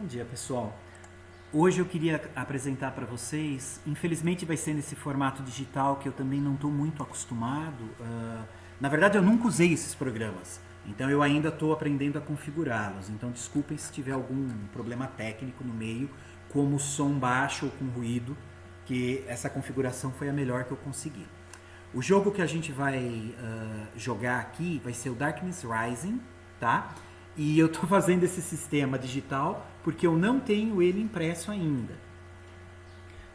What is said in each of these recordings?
Bom dia, pessoal. Hoje eu queria apresentar para vocês, infelizmente vai ser nesse formato digital que eu também não estou muito acostumado. Na verdade, eu nunca usei esses programas, então eu ainda estou aprendendo a configurá-los. Então desculpem se tiver algum problema técnico no meio, como som baixo ou com ruído, que essa configuração foi a melhor que eu consegui. O jogo que a gente vai jogar aqui vai ser o Darkness Rising, tá? E eu estou fazendo esse sistema digital porque eu não tenho ele impresso ainda.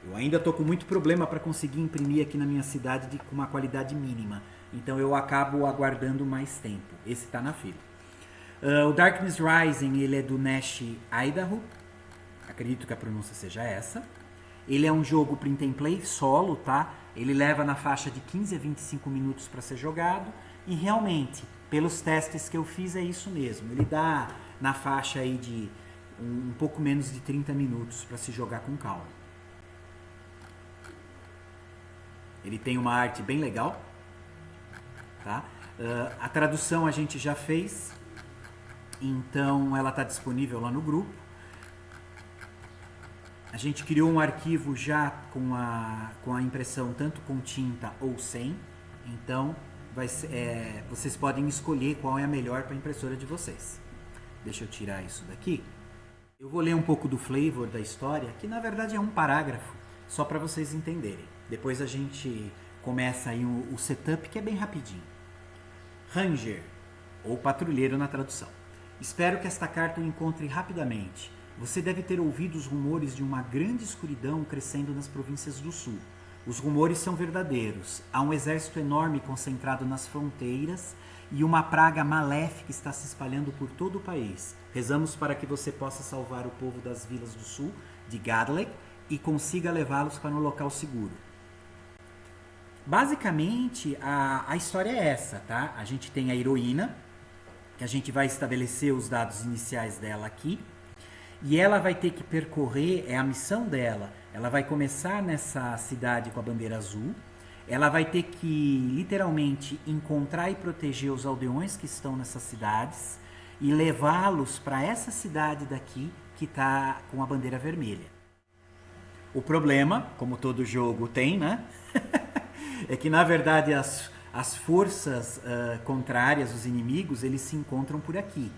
Eu ainda estou com muito problema para conseguir imprimir aqui na minha cidade com uma qualidade mínima. Então eu acabo aguardando mais tempo. Esse está na fila. O Darkness Rising ele é do Nash Idaho. Acredito que a pronúncia seja essa. Ele é um jogo print and play solo, tá? Ele leva na faixa de 15 a 25 minutos para ser jogado. E realmente, pelos testes que eu fiz, é isso mesmo. Ele dá na faixa aí de um pouco menos de 30 minutos para se jogar com calma. Ele tem uma arte bem legal, tá? A tradução a gente já fez, então ela está disponível lá no grupo. A gente criou um arquivo já com a impressão tanto com tinta ou sem, então vocês podem escolher qual é a melhor para a impressora de vocês. Deixa eu tirar isso daqui. Eu vou ler um pouco do flavor da história, que na verdade é um parágrafo, só para vocês entenderem. Depois a gente começa aí o setup, que é bem rapidinho. Ranger, ou patrulheiro na tradução. Espero que esta carta o encontre rapidamente. Você deve ter ouvido os rumores de uma grande escuridão crescendo nas províncias do sul. Os rumores são verdadeiros. Há um exército enorme concentrado nas fronteiras e uma praga maléfica está se espalhando por todo o país. Rezamos para que você possa salvar o povo das vilas do sul, de Gadlek, e consiga levá-los para um local seguro. Basicamente, a história é essa, tá? A gente tem a heroína, que a gente vai estabelecer os dados iniciais dela aqui, e ela vai ter que percorrer, é a missão dela, ela vai começar nessa cidade com a bandeira azul, ela vai ter que literalmente encontrar e proteger os aldeões que estão nessas cidades e levá-los para essa cidade daqui que está com a bandeira vermelha. O problema, como todo jogo tem, né? É que na verdade as forças contrárias, os inimigos, eles se encontram por aqui.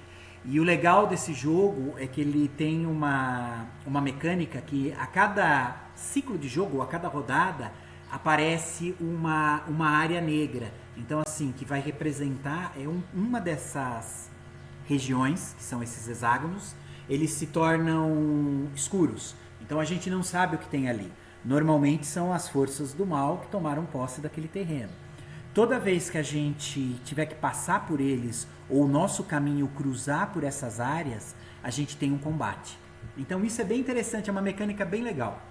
E o legal desse jogo é que ele tem uma mecânica que a cada ciclo de jogo, a cada rodada, aparece uma área negra. Então, assim, que vai representar uma dessas regiões, que são esses hexágonos, eles se tornam escuros. Então, a gente não sabe o que tem ali. Normalmente são as forças do mal que tomaram posse daquele terreno. Toda vez que a gente tiver que passar por eles ou o nosso caminho cruzar por essas áreas, a gente tem um combate. Então isso é bem interessante, é uma mecânica bem legal.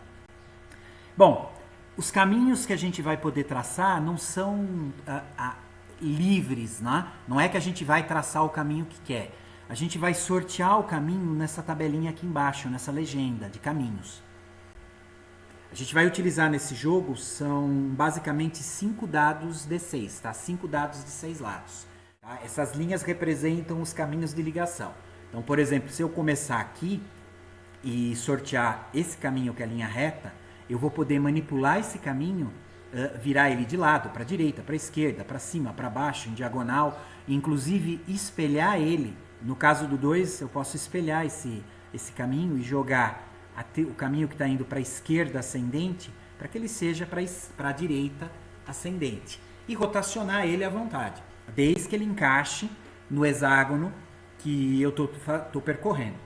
Bom, os caminhos que a gente vai poder traçar não são livres, né? Não é que a gente vai traçar o caminho que quer. A gente vai sortear o caminho nessa tabelinha aqui embaixo, nessa legenda de caminhos. A gente vai utilizar nesse jogo, são basicamente 5 dados D6, tá? 5 dados de 6 lados. Tá? Essas linhas representam os caminhos de ligação. Então, por exemplo, se eu começar aqui e sortear esse caminho que é a linha reta, eu vou poder manipular esse caminho, virar ele de lado, para a direita, para a esquerda, para cima, para baixo, em diagonal, inclusive espelhar ele. No caso do 2, eu posso espelhar esse caminho e jogar o caminho que está indo para a esquerda ascendente, para que ele seja para a direita ascendente. E rotacionar ele à vontade, desde que ele encaixe no hexágono que eu estou percorrendo.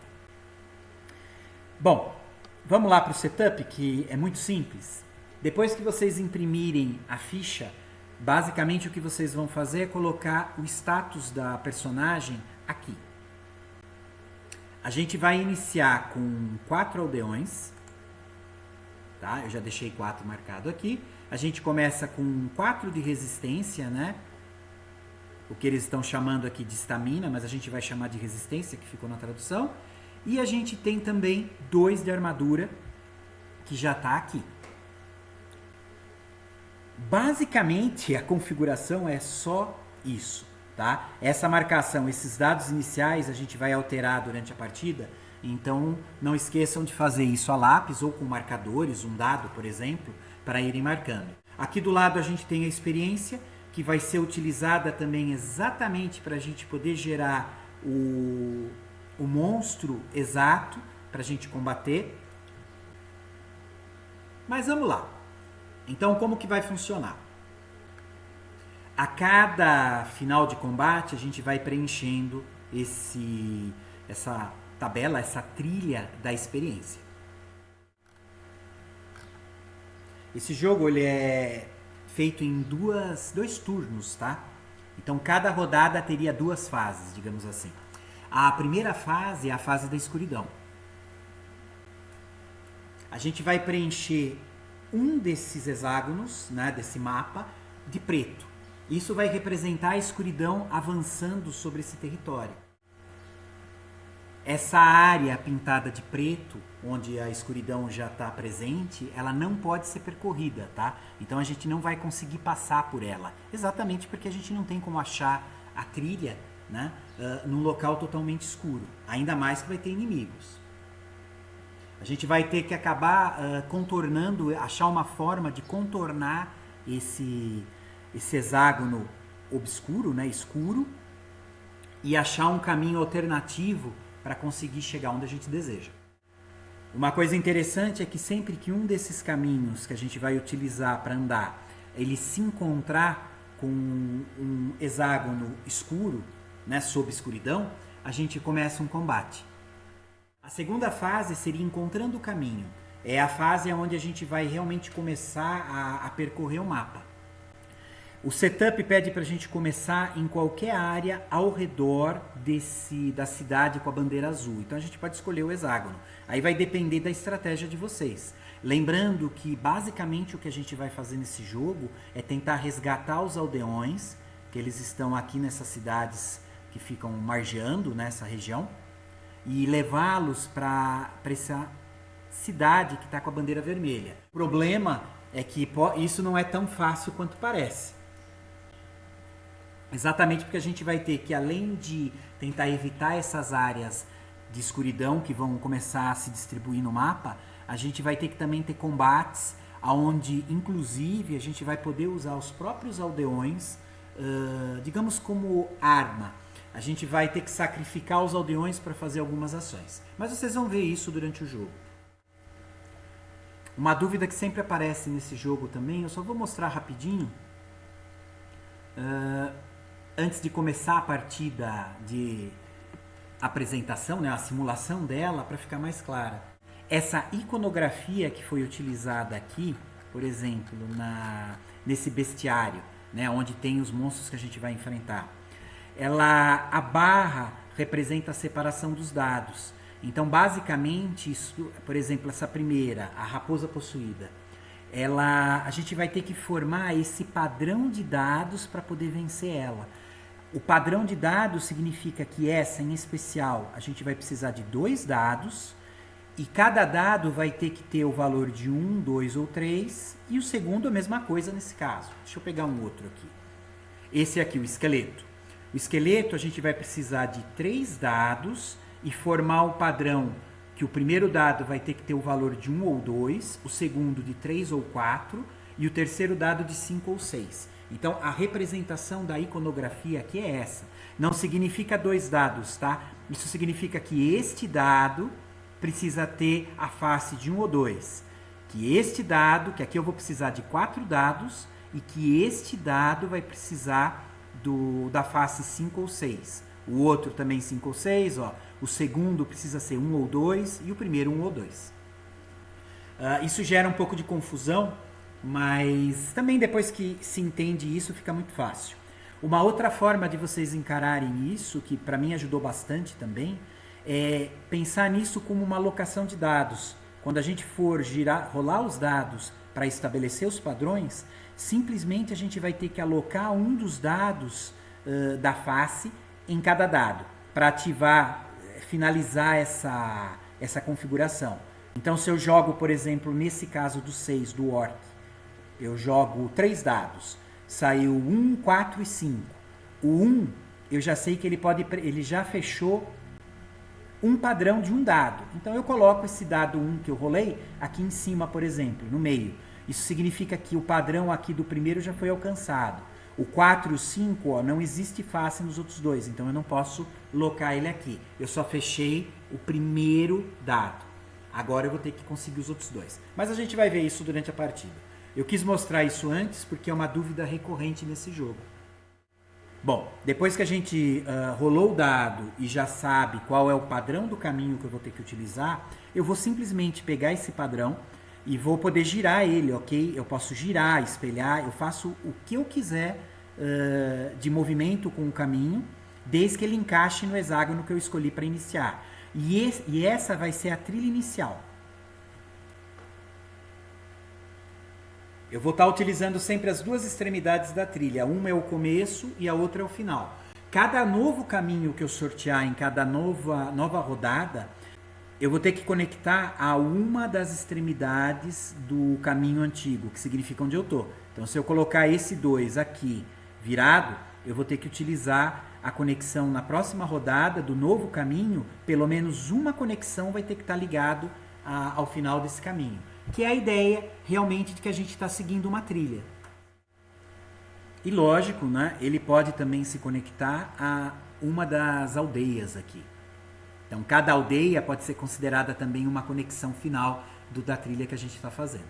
Bom, vamos lá para o setup, que é muito simples. Depois que vocês imprimirem a ficha, basicamente o que vocês vão fazer é colocar o status da personagem aqui. A gente vai iniciar com 4 aldeões, tá? Eu já deixei 4 marcado aqui. A gente começa com 4 de resistência, né? O que eles estão chamando aqui de estamina, mas a gente vai chamar de resistência, que ficou na tradução. E a gente tem também 2 de armadura, que já está aqui. Basicamente, a configuração é só isso. Tá? Essa marcação, esses dados iniciais, a gente vai alterar durante a partida, Então, não esqueçam de fazer isso a lápis ou com marcadores, um dado, por exemplo, para irem marcando. Aqui do lado a gente tem a experiência, que vai ser utilizada também exatamente para a gente poder gerar o monstro exato para a gente combater. Mas vamos lá. Então, como que vai funcionar? A cada final de combate, a gente vai preenchendo essa tabela, essa trilha da experiência. Esse jogo ele é feito em dois turnos, tá? Então, cada rodada teria 2 fases, digamos assim. A primeira fase é a fase da escuridão. A gente vai preencher um desses hexágonos, né, desse mapa, de preto. Isso vai representar a escuridão avançando sobre esse território. Essa área pintada de preto, onde a escuridão já está presente, ela não pode ser percorrida, tá? Então a gente não vai conseguir passar por ela, exatamente porque a gente não tem como achar a trilha, né, num local totalmente escuro, ainda mais que vai ter inimigos. A gente vai ter que acabar contornando, achar uma forma de contornar esse hexágono obscuro, né, escuro, e achar um caminho alternativo para conseguir chegar onde a gente deseja. Uma coisa interessante é que sempre que um desses caminhos que a gente vai utilizar para andar, ele se encontrar com um hexágono escuro, né, sob escuridão, a gente começa um combate. A segunda fase seria encontrando o caminho. É a fase onde a gente vai realmente começar a percorrer o mapa. O setup pede para a gente começar em qualquer área ao redor da cidade com a bandeira azul. Então a gente pode escolher o hexágono. Aí vai depender da estratégia de vocês. Lembrando que basicamente o que a gente vai fazer nesse jogo é tentar resgatar os aldeões, que eles estão aqui nessas cidades que ficam margeando nessa região, e levá-los para essa cidade que está com a bandeira vermelha. O problema é que isso não é tão fácil quanto parece. Exatamente porque a gente vai ter que, além de tentar evitar essas áreas de escuridão que vão começar a se distribuir no mapa, a gente vai ter que também ter combates onde, inclusive, a gente vai poder usar os próprios aldeões, digamos, como arma. A gente vai ter que sacrificar os aldeões para fazer algumas ações. Mas vocês vão ver isso durante o jogo. Uma dúvida que sempre aparece nesse jogo também, eu só vou mostrar rapidinho, antes de começar a partida de apresentação, né, a simulação dela, para ficar mais clara. Essa iconografia que foi utilizada aqui, por exemplo, nesse bestiário, né, onde tem os monstros que a gente vai enfrentar, a barra representa a separação dos dados. Então, basicamente, isso, por exemplo, essa primeira, a raposa possuída, a gente vai ter que formar esse padrão de dados para poder vencer ela. O padrão de dados significa que essa, em especial, a gente vai precisar de 2 dados, e cada dado vai ter que ter o valor de 1, 2 ou 3, e o segundo a mesma coisa nesse caso. Deixa eu pegar um outro aqui. Esse aqui, o esqueleto. O esqueleto a gente vai precisar de 3 dados e formar o padrão que o primeiro dado vai ter que ter o valor de 1 ou 2, o segundo de 3 ou 4 e o terceiro dado de 5 ou 6. Então a representação da iconografia aqui é essa. Não significa 2 dados, tá? Isso significa que este dado precisa ter a face de 1 ou 2. Que este dado, que aqui eu vou precisar de 4 dados, e que este dado vai precisar da face 5 ou 6. O outro também 5 ou 6, ó. O segundo precisa ser 1 ou 2 e o primeiro 1 ou 2. Isso gera um pouco de confusão, mas também depois que se entende isso fica muito fácil. Uma outra forma de vocês encararem isso, que para mim ajudou bastante também, é pensar nisso como uma alocação de dados. Quando a gente for rolar os dados para estabelecer os padrões, simplesmente a gente vai ter que alocar um dos dados da face em cada dado, para finalizar essa configuração. Então, se eu jogo, por exemplo, nesse caso do 6, do Orc, eu jogo 3 dados, saiu 1, 4 e 5. O 1, eu já sei que ele já fechou um padrão de um dado. Então eu coloco esse dado 1 que eu rolei aqui em cima, por exemplo, no meio. Isso significa que o padrão aqui do primeiro já foi alcançado. O 4 e o 5, ó, não existe face nos outros dois, então eu não posso locar ele aqui. Eu só fechei o primeiro dado. Agora eu vou ter que conseguir os outros dois. Mas a gente vai ver isso durante a partida. Eu quis mostrar isso antes porque é uma dúvida recorrente nesse jogo. Bom, depois que a gente rolou o dado e já sabe qual é o padrão do caminho que eu vou ter que utilizar, eu vou simplesmente pegar esse padrão e vou poder girar ele, ok? Eu posso girar, espelhar, eu faço o que eu quiser de movimento com o caminho, desde que ele encaixe no hexágono que eu escolhi para iniciar. E essa vai ser a trilha inicial. Eu vou estar utilizando sempre as duas extremidades da trilha. Uma é o começo e a outra é o final. Cada novo caminho que eu sortear em cada nova rodada, eu vou ter que conectar a uma das extremidades do caminho antigo, que significa onde eu estou. Então, se eu colocar esse 2 aqui virado, eu vou ter que utilizar a conexão na próxima rodada do novo caminho. Pelo menos uma conexão vai ter que estar ligado ao final desse caminho. Que é a ideia realmente de que a gente está seguindo uma trilha. E lógico, né, ele pode também se conectar a uma das aldeias aqui. Então cada aldeia pode ser considerada também uma conexão final da trilha que a gente está fazendo.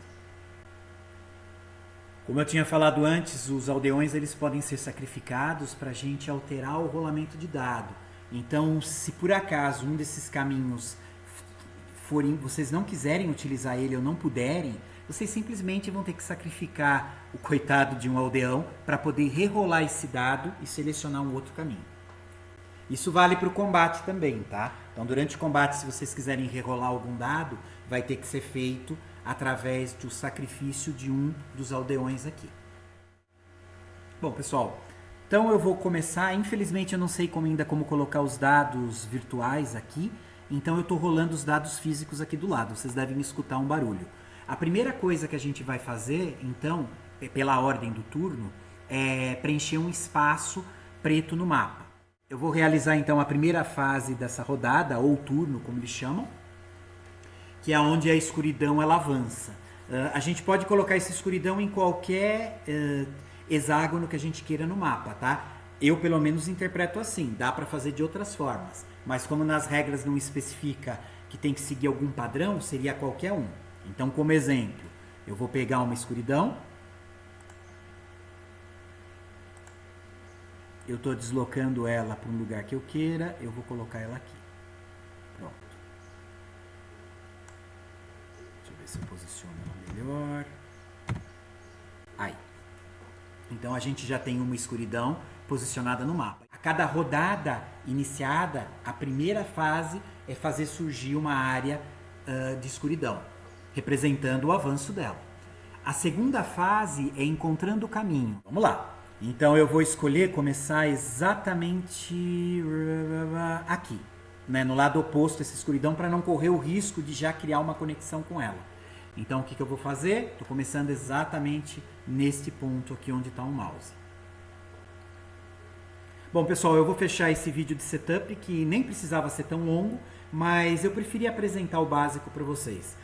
Como eu tinha falado antes, os aldeões eles podem ser sacrificados para a gente alterar o rolamento de dado. Então, se por acaso um desses caminhos vocês não quiserem utilizar ele ou não puderem, vocês simplesmente vão ter que sacrificar o coitado de um aldeão para poder rerolar esse dado e selecionar um outro caminho. Isso vale para o combate também, tá? Então, durante o combate, se vocês quiserem rerolar algum dado, vai ter que ser feito através do sacrifício de um dos aldeões aqui. Bom, pessoal, então eu vou começar. Infelizmente, eu não sei ainda como colocar os dados virtuais aqui. Então eu estou rolando os dados físicos aqui do lado, vocês devem escutar um barulho. A primeira coisa que a gente vai fazer, então, pela ordem do turno, é preencher um espaço preto no mapa. Eu vou realizar então a primeira fase dessa rodada, ou turno, como eles chamam, que é onde a escuridão ela avança. A gente pode colocar essa escuridão em qualquer hexágono que a gente queira no mapa, tá? Eu pelo menos interpreto assim, dá para fazer de outras formas. Mas como nas regras não especifica que tem que seguir algum padrão, seria qualquer um. Então, como exemplo, eu vou pegar uma escuridão. Eu estou deslocando ela para um lugar que eu queira, eu vou colocar ela aqui. Pronto. Deixa eu ver se eu posiciono ela melhor. Aí. Então, a gente já tem uma escuridão posicionada no mapa. A cada rodada iniciada, a primeira fase é fazer surgir uma área de escuridão, representando o avanço dela. A segunda fase é encontrando o caminho. Vamos lá. Então eu vou escolher começar exatamente aqui, né, no lado oposto dessa escuridão, para não correr o risco de já criar uma conexão com ela. Então o que eu vou fazer? Estou começando exatamente neste ponto aqui onde está o mouse. Bom, pessoal, eu vou fechar esse vídeo de setup, que nem precisava ser tão longo, mas eu preferi apresentar o básico para vocês.